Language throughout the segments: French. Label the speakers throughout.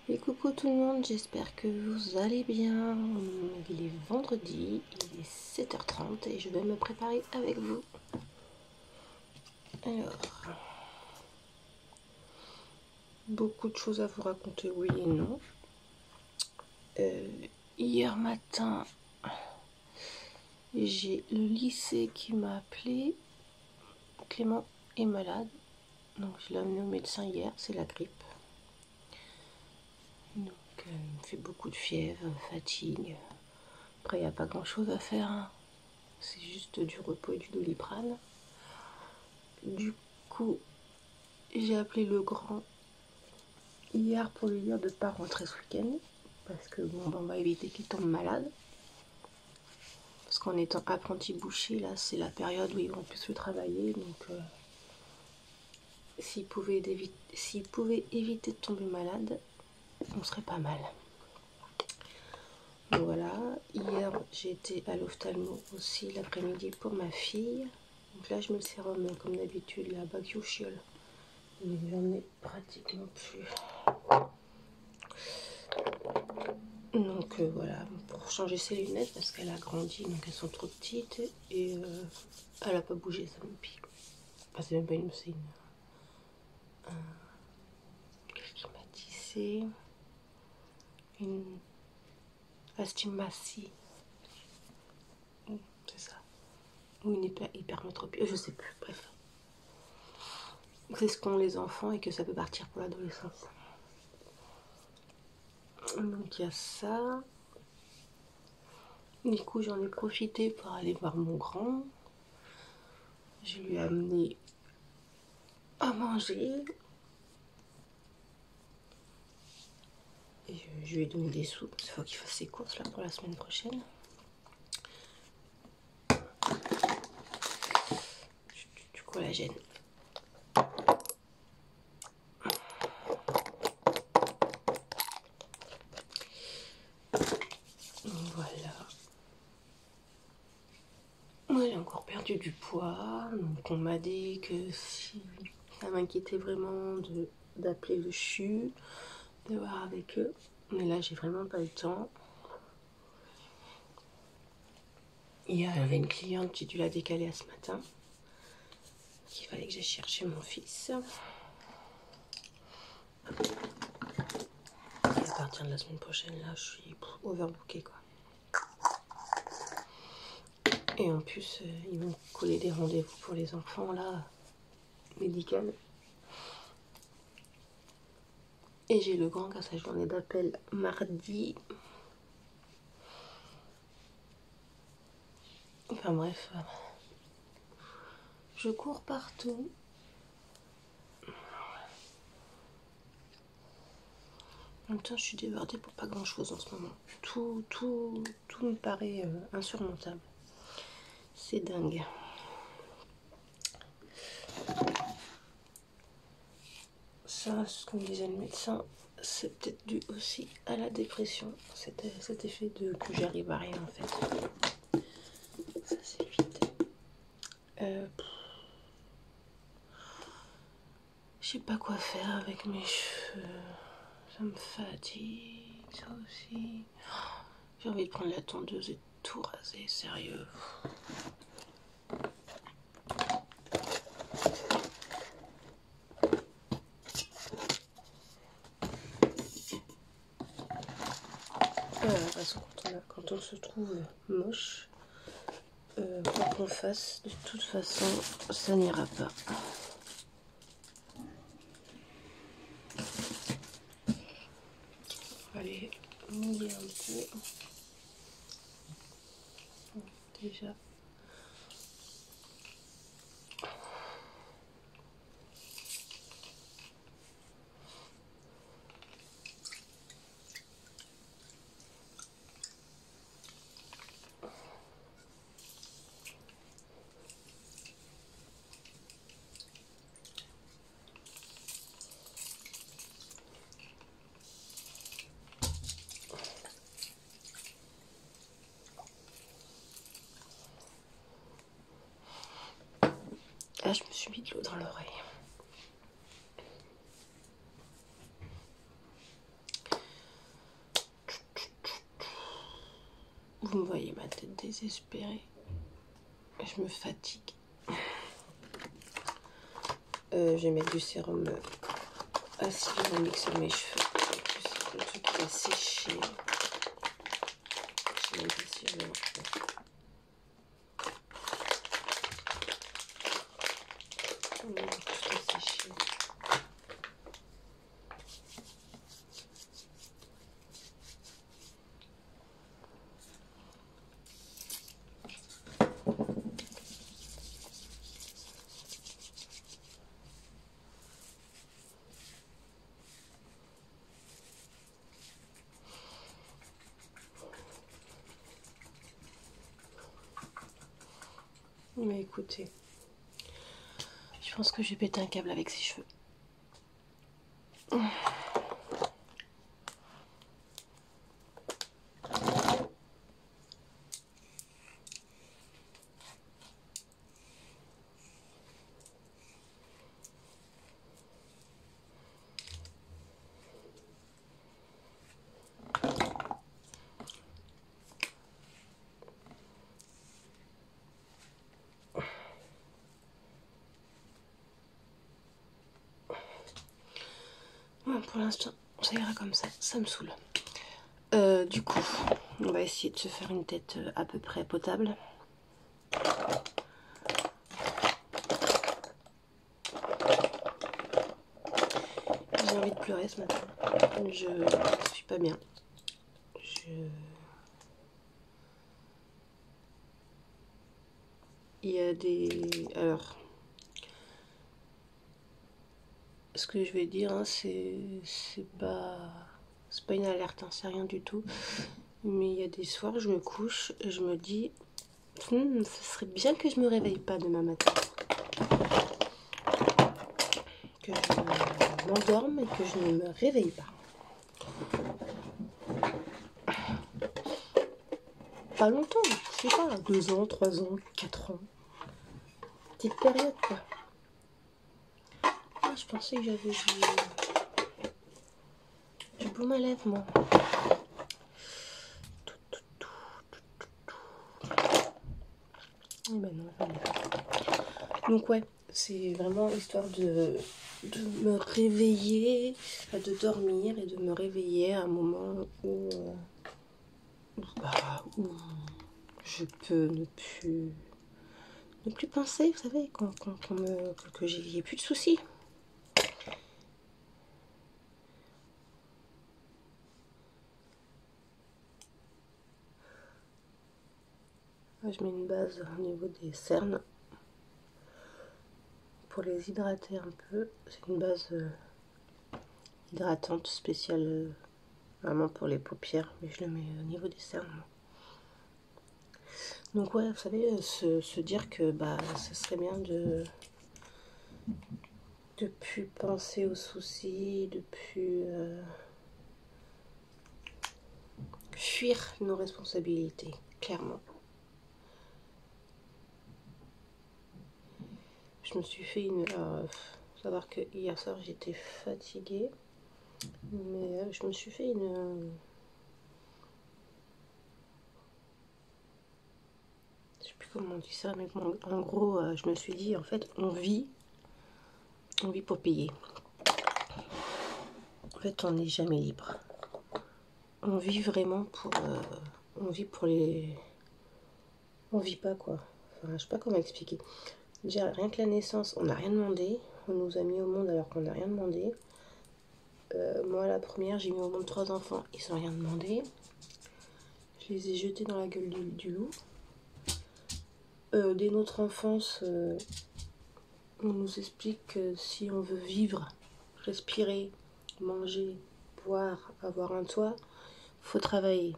Speaker 1: Et coucou tout le monde, j'espère que vous allez bien. Il est vendredi, il est 7h30 et je vais me préparer avec vous. Alors, beaucoup de choses à vous raconter, oui et non. Hier matin, j'ai le lycée qui m'a appelé. Clément est malade, donc je l'ai amené au médecin hier, c'est la grippe. Donc il me fait beaucoup de fièvre, fatigue. Après il n'y a pas grand chose à faire, hein. C'est juste du repos et du Doliprane. Du coup, j'ai appelé le grand hier pour lui dire de ne pas rentrer ce week-end parce que bon, on va éviter qu'il tombe malade. Parce qu'en étant apprenti boucher, là, c'est la période où ils vont plus le travailler. Donc, s'il pouvait éviter de tomber malade, on serait pas mal. Donc voilà, hier j'ai été à l'ophtalmo aussi l'après-midi pour ma fille. Donc là, je mets le sérum comme d'habitude, la Bakuchiol. Mais j'en ai pratiquement plus. Donc voilà, pour changer ses lunettes parce qu'elle a grandi, donc elles sont trop petites et elle a pas bougé, ça me pique. Enfin, c'est même pas une. C'est une. Qu'est-ce qu'il m'a dit? C'est une astigmatie. C'est ça. Ou une hypermétropie, je sais plus, bref. C'est ce qu'ont les enfants et que ça peut partir pour l'adolescence. Donc il y a ça. Du coup, j'en ai profité pour aller voir mon grand. Je lui ai amené à manger. Et je lui ai donné des sous, il faut qu'il fasse ses courses là pour la semaine prochaine. Du collagène. Voilà. Moi j'ai encore perdu du poids, donc on m'a dit que si ça m'inquiétait vraiment d'appeler le CHU, de voir avec eux. Mais là j'ai vraiment pas le temps. Il y avait une cliente, j'ai dû la décaler à ce matin. Il fallait que j'aille chercher mon fils. Et à partir de la semaine prochaine, là, je suis overbookée, quoi. Et en plus, ils vont coller des rendez-vous pour les enfants, là, médical. Et j'ai le grand qui a sa journée d'appel mardi. Enfin bref, je cours partout. En même temps, je suis débordée pour pas grand chose en ce moment. Tout me paraît insurmontable. C'est dingue. Ça, ce qu'on disait le médecin, c'est peut-être dû aussi à la dépression. Cet effet que j'arrive à rien en fait. Ça c'est vite. Je sais pas quoi faire avec mes cheveux. Ça me fatigue, ça aussi. J'ai envie de prendre la tondeuse et de tout raser, sérieux. De toute façon, quand on se trouve moche, quoi qu'on fasse, de toute façon, ça n'ira pas. Allez, mouiller un peu. Déjà. Là, je me suis mis de l'eau dans l'oreille. Vous me voyez ma tête désespérée. Je me fatigue. Je vais mettre du sérum hyaluronique sur mes cheveux. Le truc qui va sécher. Je sais même pas si je vais en faire. Tout est séché. Mais écoutez, je pense que je vais péter un câble avec ces cheveux. Bon, pour l'instant, ça ira comme ça me saoule. Du coup, on va essayer de se faire une tête à peu près potable. J'ai envie de pleurer ce matin. Je suis pas bien. Il y a des... Alors, ce que je vais dire, hein, c'est pas une alerte, hein, c'est rien du tout. Mais il y a des soirs, je me couche et je me dis, ce serait bien que je me réveille pas demain matin. Que je m'endorme et que je ne me réveille pas. Pas longtemps, je sais pas, 2 ans, 3 ans, 4 ans. Petite période, quoi. Ah, je pensais que j'avais du baume à lèvres, moi. Eh ben non, j'en ai pas. Donc ouais, c'est vraiment histoire de me réveiller, de dormir et de me réveiller à un moment où je peux ne plus penser, vous savez, que j'ai plus de soucis. Je mets une base au niveau des cernes pour les hydrater un peu. C'est une base hydratante spéciale vraiment pour les paupières, mais je le mets au niveau des cernes. Donc ouais, vous savez, se dire que bah ce serait bien de plus penser aux soucis, de plus fuir nos responsabilités, clairement. Je me suis fait une... faut savoir que hier soir j'étais fatiguée, mais je me suis fait une... je sais plus comment on dit ça, mais en gros, je me suis dit, en fait, on vit pour payer. En fait, on n'est jamais libre. On vit vraiment pour... on vit pour les... On vit pas, quoi. Enfin, je sais pas comment expliquer. Déjà, rien que la naissance, on n'a rien demandé. On nous a mis au monde alors qu'on n'a rien demandé. Moi, la première, j'ai mis au monde 3 enfants. Ils n'ont rien demandé. Je les ai jetés dans la gueule du loup. Dès notre enfance, on nous explique que si on veut vivre, respirer, manger, boire, avoir un toit, faut travailler.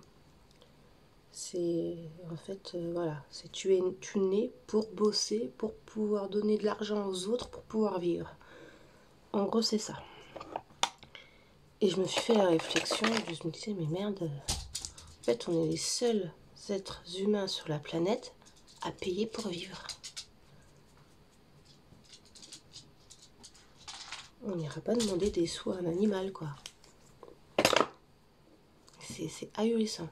Speaker 1: C'est en fait, voilà, c'est tu nais pour bosser, pour pouvoir donner de l'argent aux autres, pour pouvoir vivre. En gros, c'est ça. Et je me suis fait la réflexion, je me disais, mais merde, en fait, on est les seuls êtres humains sur la planète à payer pour vivre. On n'ira pas demander des sous à un animal, quoi. C'est ahurissant.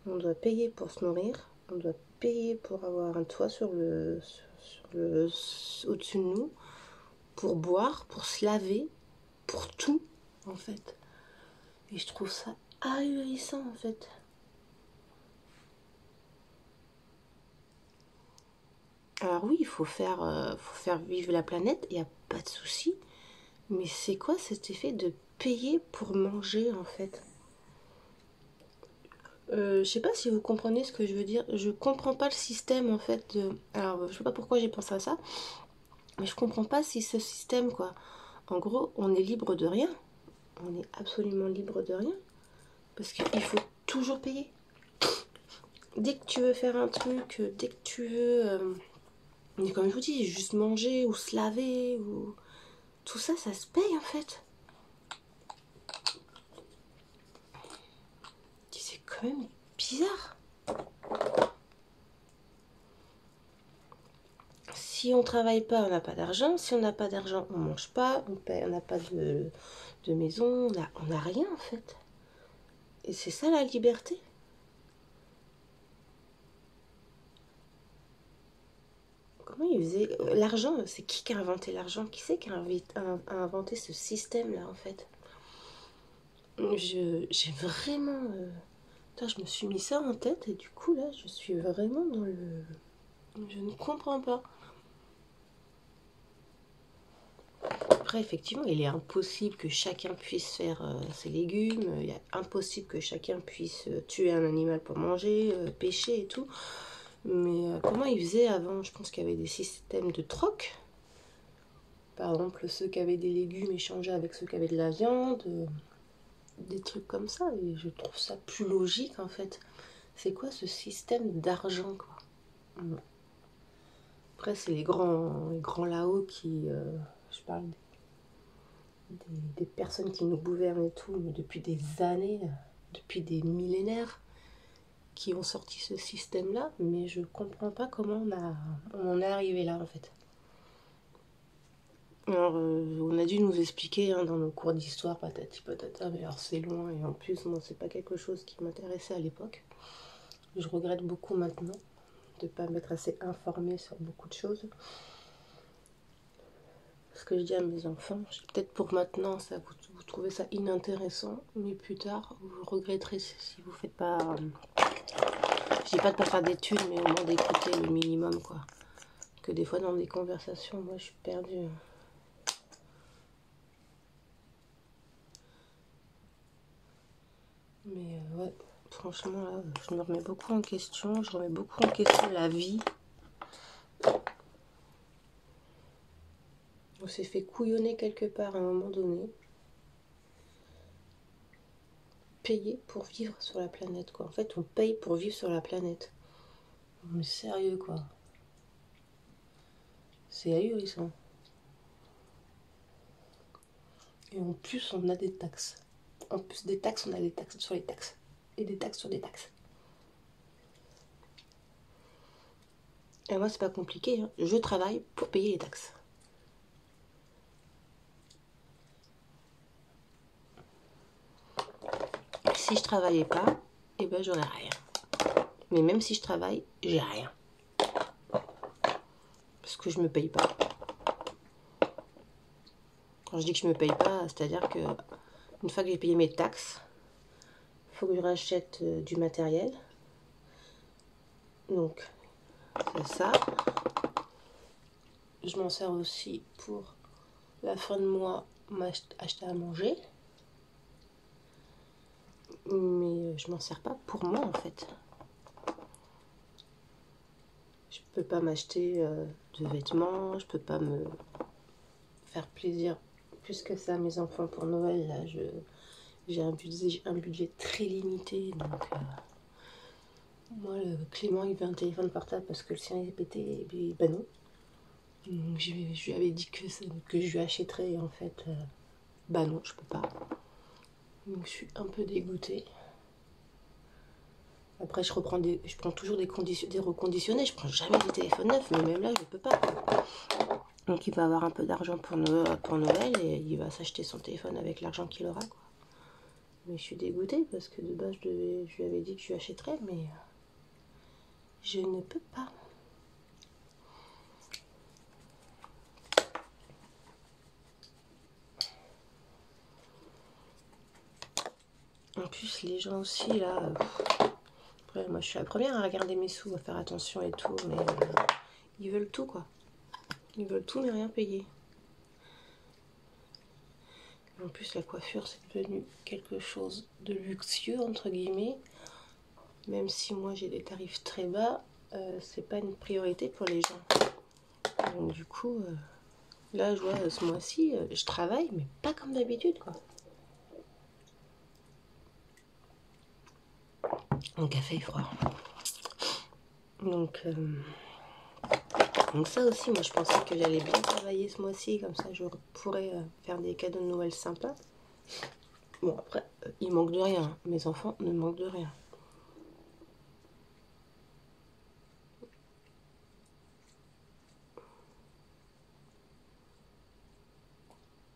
Speaker 1: On doit payer pour se nourrir. On doit payer pour avoir un toit au-dessus de nous. Pour boire, pour se laver, pour tout, en fait. Et je trouve ça ahurissant, en fait. Alors oui, il faut faire vivre la planète, il n'y a pas de souci. Mais c'est quoi cet effet de payer pour manger, en fait? Je sais pas si vous comprenez ce que je veux dire. Je comprends pas le système, en fait. Alors, je sais pas pourquoi j'ai pensé à ça. Mais je comprends pas si ce système, quoi. En gros, on est libre de rien. On est absolument libre de rien. Parce qu'il faut toujours payer. Dès que tu veux faire un truc, dès que tu veux... mais comme je vous dis, juste manger ou se laver, ou... tout ça, ça se paye, en fait. C'est quand même bizarre. Si on travaille pas, on n'a pas d'argent. Si on n'a pas d'argent, on mange pas. On n'a pas de maison. On n'a rien, en fait. Et c'est ça, la liberté. Comment ils faisaient... L'argent, c'est qui a inventé l'argent? Qui c'est qui a inventé ce système-là, en fait? J'ai vraiment... Putain, je me suis mis ça en tête et du coup, là, je suis vraiment dans le... Je ne comprends pas. Après, effectivement, il est impossible que chacun puisse faire ses légumes. Il est impossible que chacun puisse tuer un animal pour manger, pêcher et tout. Mais comment ils faisaient avant? Je pense qu'il y avait des systèmes de troc. Par exemple, ceux qui avaient des légumes échangeaient avec ceux qui avaient de la viande. Des trucs comme ça. Et je trouve ça plus logique, en fait. C'est quoi ce système d'argent, quoi? Après, c'est les grands là-haut qui... je parle des personnes qui nous gouvernent et tout, mais depuis des années, depuis des millénaires, qui ont sorti ce système-là, mais je comprends pas comment on en est arrivé là, en fait. Alors, on a dû nous expliquer dans nos cours d'histoire, patati patata, mais alors c'est loin, et en plus, moi, c'est pas quelque chose qui m'intéressait à l'époque. Je regrette beaucoup maintenant de ne pas m'être assez informée sur beaucoup de choses. Ce que je dis à mes enfants, peut-être pour maintenant, ça, vous trouvez ça inintéressant, mais plus tard, vous regretterez si vous faites pas... je dis pas de pas faire d'études, mais au moins d'écouter le minimum, quoi. Que des fois, dans des conversations, moi, je suis perdue. Mais ouais, franchement, là, je me remets beaucoup en question. Je remets beaucoup en question la vie. On s'est fait couillonner quelque part à un moment donné. Payer pour vivre sur la planète, quoi. En fait, on paye pour vivre sur la planète. Mais sérieux, quoi. C'est ahurissant. Et en plus, on a des taxes. En plus des taxes, on a des taxes sur les taxes. Et des taxes sur des taxes. Et moi, c'est pas compliqué. Hein. Je travaille pour payer les taxes. Si je travaillais pas, eh ben j'aurais rien. Mais même si je travaille, j'ai rien. Parce que je me paye pas. Quand je dis que je me paye pas, c'est-à-dire que une fois que j'ai payé mes taxes, il faut que je rachète du matériel. Donc, c'est ça. Je m'en sers aussi pour la fin de mois acheter à manger. Mais je m'en sers pas pour moi, en fait. Je peux pas m'acheter de vêtements, je peux pas me faire plaisir plus que ça à mes enfants pour Noël. Là, j'ai un budget très limité, donc moi, Clément, il veut un téléphone portable parce que le sien est pété, et puis ben non. Donc, je lui avais dit que je lui achèterais, et en fait, bah non, je peux pas. Donc je suis un peu dégoûtée. Après, je prends toujours des reconditionnés, je prends jamais des téléphones neufs, mais même là, je peux pas. Donc il va avoir un peu d'argent pour Noël et il va s'acheter son téléphone avec l'argent qu'il aura, quoi. Mais je suis dégoûtée parce que de base je lui avais dit que je lui achèterais, mais je ne peux pas. En plus, les gens aussi, là... après, moi, je suis la première à regarder mes sous, à faire attention et tout, mais ils veulent tout, quoi. Ils veulent tout, mais rien payer. En plus, la coiffure, c'est devenu quelque chose de luxueux, entre guillemets. Même si moi, j'ai des tarifs très bas, c'est pas une priorité pour les gens. Donc, du coup, là, je vois, ce mois-ci, je travaille, mais pas comme d'habitude, quoi. Mon café est froid. Donc ça aussi, moi je pensais que j'allais bien travailler ce mois-ci, comme ça je pourrais faire des cadeaux de Noël sympas. Bon après, il manque de rien, mes enfants ne manquent de rien.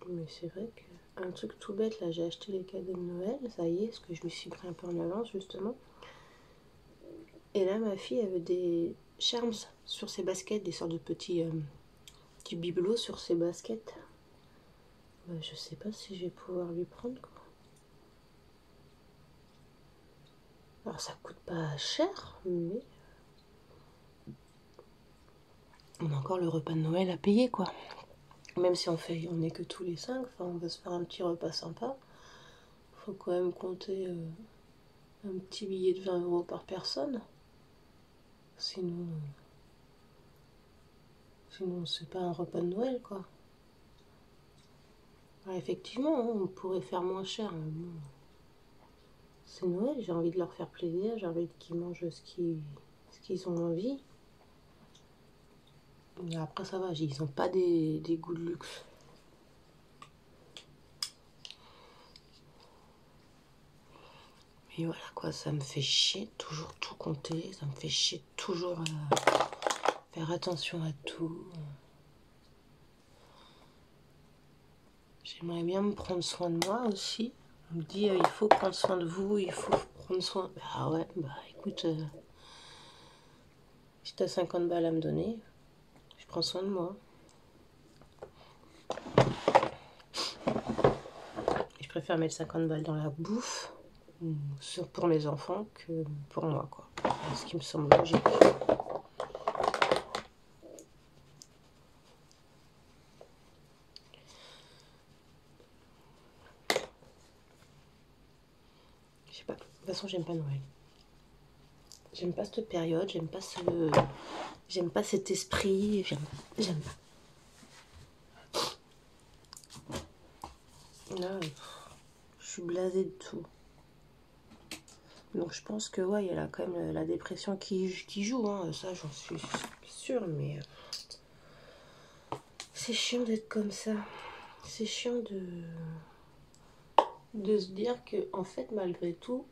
Speaker 1: Mais c'est vrai qu'un truc tout bête, là j'ai acheté les cadeaux de Noël, ça y est, parce que je me suis pris un peu en avance justement. Et là ma fille avait des charms sur ses baskets, des sortes de petits bibelots sur ses baskets. Je sais pas si je vais pouvoir lui prendre quoi. Alors ça coûte pas cher, mais on a encore le repas de Noël à payer quoi. Même si on n'est que tous les 5, enfin on va se faire un petit repas sympa. Faut quand même compter un petit billet de 20 € par personne. Sinon c'est pas un repas de Noël quoi. Alors, effectivement, hein, on pourrait faire moins cher. Mais bon, c'est Noël, j'ai envie de leur faire plaisir, j'ai envie qu'ils mangent ce qu'ils ont envie. Et après ça va, ils ont pas des goûts de luxe. Mais voilà quoi, ça me fait chier toujours tout compter, ça me fait chier toujours faire attention à tout. J'aimerais bien me prendre soin de moi aussi. On me dit il faut prendre soin de vous, il faut prendre soin. Ah ouais, bah écoute, si t'as 50 balles à me donner, je prends soin de moi. Et je préfère mettre 50 balles dans la bouffe pour mes enfants que pour moi quoi. Ce qui me semble logique. Je sais pas. De toute façon, j'aime pas Noël. J'aime pas cette période, j'aime pas cet esprit, j'aime pas. Là, je suis blasée de tout. Donc je pense que ouais, il y a là quand même la dépression qui joue, hein, ça j'en suis sûre, mais c'est chiant d'être comme ça. C'est chiant de se dire que en fait malgré tout,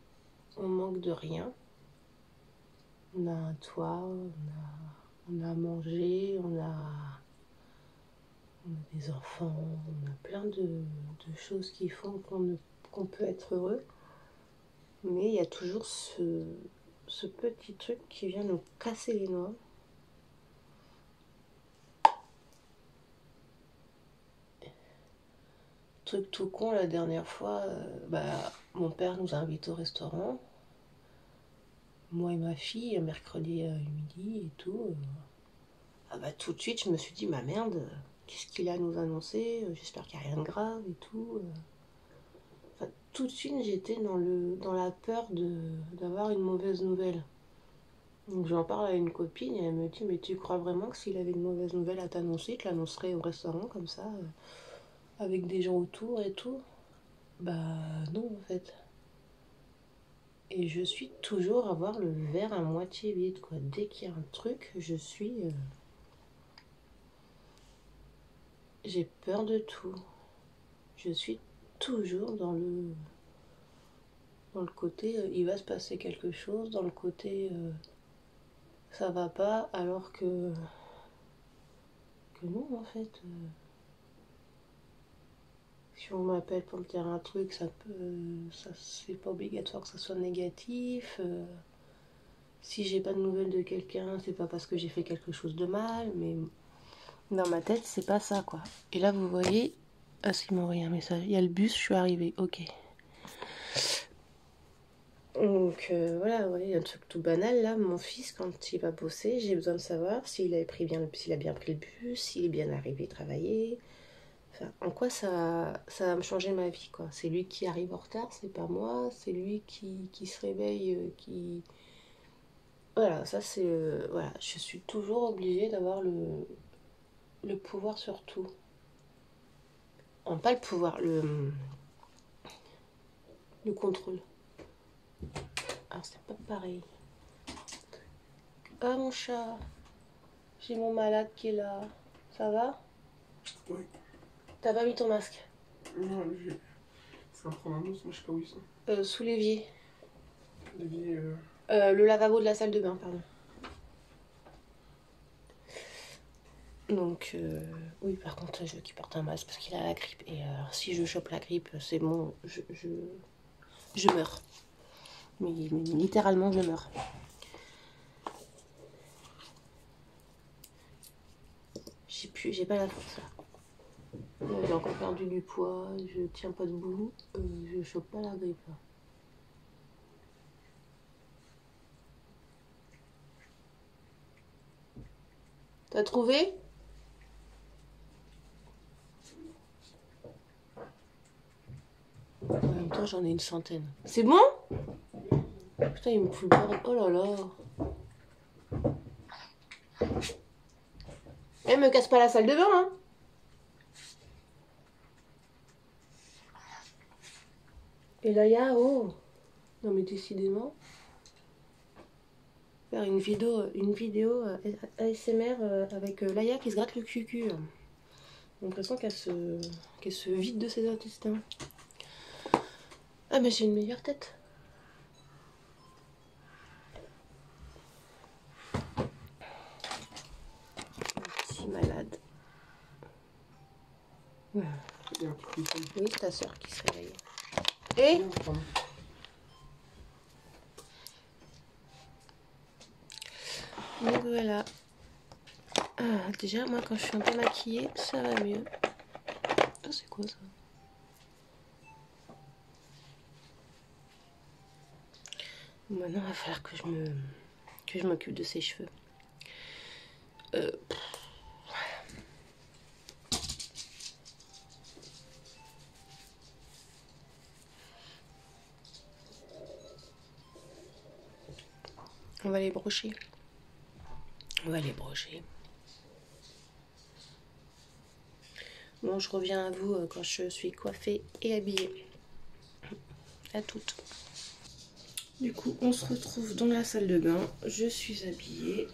Speaker 1: on manque de rien. On a un toit, on a à manger, on a des enfants, on a plein de choses qui font qu'on peut être heureux. Mais il y a toujours ce petit truc qui vient nous casser les noix. Truc tout con, la dernière fois, mon père nous invite au restaurant. Moi et ma fille, mercredi midi et tout. Tout de suite, je me suis dit, ma merde, qu'est-ce qu'il a à nous annoncer? J'espère qu'il n'y a rien de grave et tout. Tout de suite, j'étais dans la peur d'avoir une mauvaise nouvelle. Donc j'en parle à une copine et elle me dit, mais tu crois vraiment que s'il avait une mauvaise nouvelle à t'annoncer, il te l'annoncerait au restaurant comme ça, avec des gens autour et tout? Bah non en fait. Et je suis toujours à voir le verre à moitié vide quoi. Dès qu'il y a un truc, j'ai peur de tout. Je suis toujours dans le côté il va se passer quelque chose, dans le côté ça va pas, alors que non en fait. Si on m'appelle pour me dire un truc, ça c'est pas obligatoire que ça soit négatif. Si j'ai pas de nouvelles de quelqu'un, c'est pas parce que j'ai fait quelque chose de mal, mais dans ma tête, c'est pas ça, quoi. Et là, vous voyez, ah, il m'a envoyé un message. Il y a le bus, je suis arrivée, ok. Donc voilà, ouais, il y a un truc tout banal là. Mon fils, quand il va bosser, j'ai besoin de savoir s'il a bien pris le bus, s'il est bien arrivé travailler. Enfin, en quoi ça va me changer ma vie, quoi. C'est lui qui arrive en retard, c'est pas moi. C'est lui qui se réveille, qui... Voilà, ça c'est... voilà, je suis toujours obligée d'avoir le pouvoir sur tout. Pas le pouvoir, le contrôle. Alors c'est pas pareil. Ah mon chat, j'ai mon malade qui est là. Ça va?
Speaker 2: Oui.
Speaker 1: T'as pas mis ton masque?
Speaker 2: Non, c'est un prendre un mousse, mais je sais pas où ils sont.
Speaker 1: Sous l'évier.
Speaker 2: L'évier,
Speaker 1: Le lavabo de la salle de bain, pardon. Donc, oui, par contre, je veux qu'il porte un masque parce qu'il a la grippe. Et si je chope la grippe, c'est bon, je meurs. Mais littéralement, je meurs. J'ai pas la force là. J'ai encore perdu du poids, je tiens pas debout, je chope pas la grippe là. T'as trouvé? En même temps, j'en ai une centaine. C'est bon? Putain, il me fout le bordel. Oh là là. Eh, me casse pas la salle de bain, hein. Et là, oh. Non, mais décidément. Faire une vidéo ASMR avec Laïa qui se gratte le cul. J'ai l'impression qu'elle se vide de ses intestins. Ah, mais j'ai une meilleure tête. Petit malade.
Speaker 2: Il y a un truc qui sonne.
Speaker 1: Oui, ta soeur qui se réveille. Et
Speaker 2: Pardon.
Speaker 1: donc voilà. Ah, déjà, moi, quand je suis un peu maquillée, ça va mieux. Ah, c'est quoi ça? Maintenant, il va falloir que je m'occupe de ses cheveux. On va les brocher. On va les brocher. Bon, je reviens à vous quand je suis coiffée et habillée. À toutes. Du coup, on se retrouve dans la salle de bain. Je suis habillée.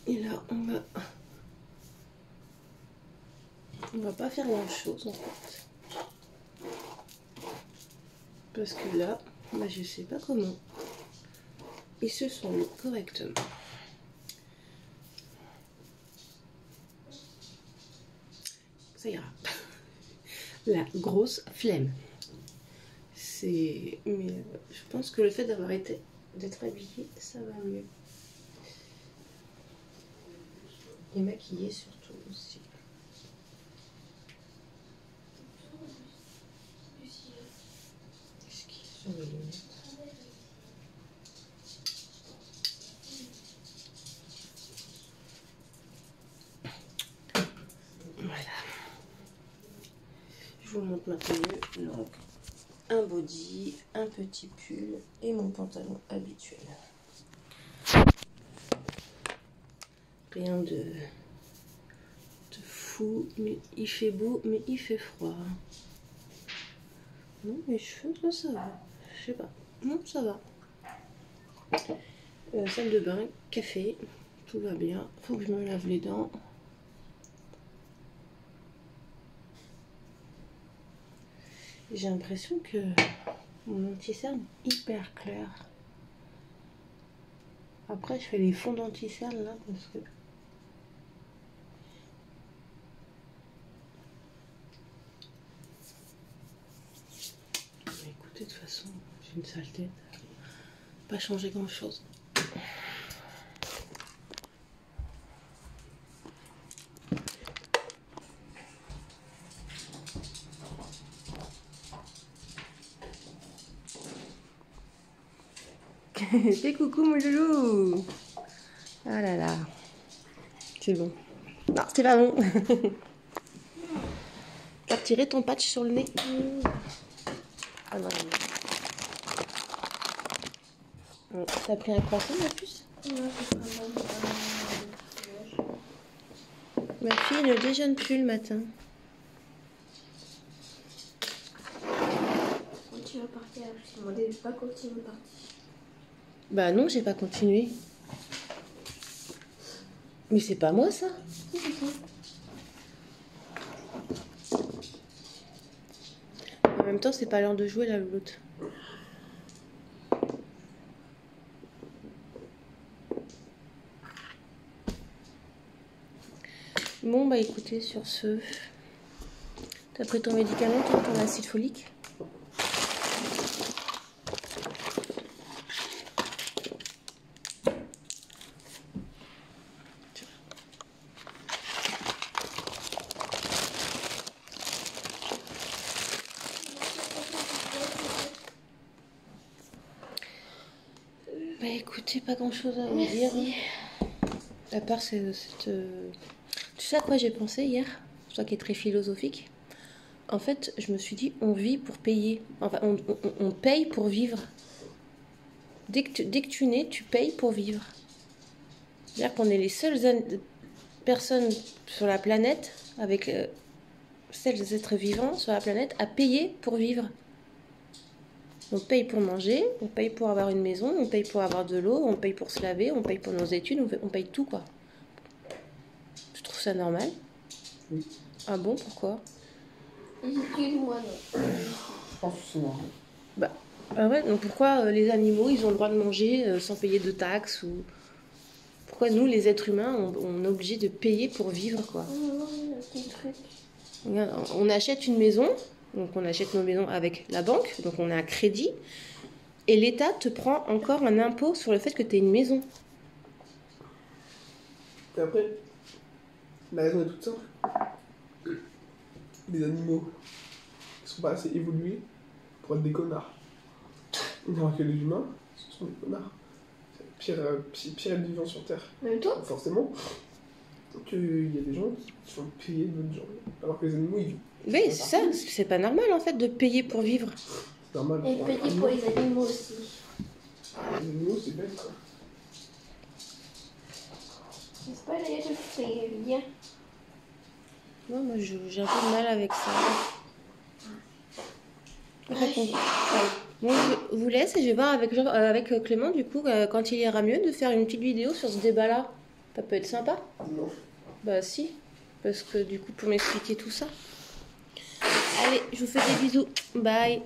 Speaker 1: Et là, on va pas faire grand chose en fait. Parce que là, bah, je sais pas comment. Ils se sont mis correctement. Ça ira. La grosse flemme. Mais je pense que le fait d'avoir été d'être habillée, ça va mieux. Et maquillée surtout aussi. Qu'est-ce qu'il y a sur les lunettes? Voilà. Je vous montre ma tenue. Donc, un body, un petit pull et mon pantalon habituel. Rien de fou, mais il fait beau, mais il fait froid. Non, mes cheveux, là, ça va. Je sais pas. Non, ça va. Salle de bain, café, tout va bien. Faut que je me lave les dents. J'ai l'impression que mon anti-cerne est hyper clair. Après, je fais les fonds denticelles là parce que. Écoutez, de toute façon, j'ai une sale tête. Pas changer grand chose. Fais coucou mon loulou. Ah là là. C'est bon. Non, c'est pas bon. T'as tiré ton patch sur le nez. Ah non, non. T'as pris un croissant ma puce? Ma fille ne déjeune plus le matin.
Speaker 3: Quand tu vas partir, je t'ai demandé de pas continuer de partir.
Speaker 1: Bah non, j'ai pas continué. Mais c'est pas moi ça. En même temps, c'est pas l'heure de jouer la louloute. Bon bah écoutez, sur ce, t'as pris ton médicament, toi, ton acide folique? Bah écoutez, pas grand chose à vous dire. À part cette... Tu sais à quoi j'ai pensé hier? Toi qui es très philosophique. En fait, je me suis dit, on vit pour payer. Enfin, on paye pour vivre. Dès que tu nais, tu payes pour vivre. C'est-à-dire qu'on est les seules personnes sur la planète, avec seuls êtres vivants sur la planète, à payer pour vivre. On paye pour manger, on paye pour avoir une maison, on paye pour avoir de l'eau, on paye pour se laver, on paye pour nos études, on paye tout quoi. Je trouve ça normal.
Speaker 2: Oui.
Speaker 1: Ah bon, pourquoi?
Speaker 3: Excuse-moi, non.
Speaker 2: Je pense que c'est normal.
Speaker 1: Bah, ah ouais, donc pourquoi les animaux, ils ont le droit de manger sans payer de taxes ou... Pourquoi nous, les êtres humains, on est obligés de payer pour vivre quoi? On achète une maison, donc on achète nos maisons avec la banque, donc on a un crédit, et l'État te prend encore un impôt sur le fait que tu aies une maison.
Speaker 2: Et après, la raison est toute simple. Les animaux ne sont pas assez évolués pour être des connards. Alors que les humains, ce sont des connards. C'est le pire être vivant sur Terre.
Speaker 3: Même toi?
Speaker 2: Donc forcément, il y a des gens qui sont payés de bonne journée. Alors que les animaux, ils vivent.
Speaker 1: Oui, c'est ça, c'est pas normal en fait de payer pour vivre.
Speaker 2: C'est normal.
Speaker 3: Et payer pour les animaux aussi.
Speaker 2: Les animaux, c'est bête quoi.
Speaker 3: N'est-ce pas, d'ailleurs, c'est bien.
Speaker 1: Non, moi j'ai un peu de mal avec ça. Bon, je vous laisse et je vais voir avec Clément du coup quand il ira mieux de faire une petite vidéo sur ce débat-là. Ça peut être sympa.
Speaker 2: Non.
Speaker 1: Bah si, parce que du coup pour m'expliquer tout ça. Allez, je vous fais des bisous. Bye.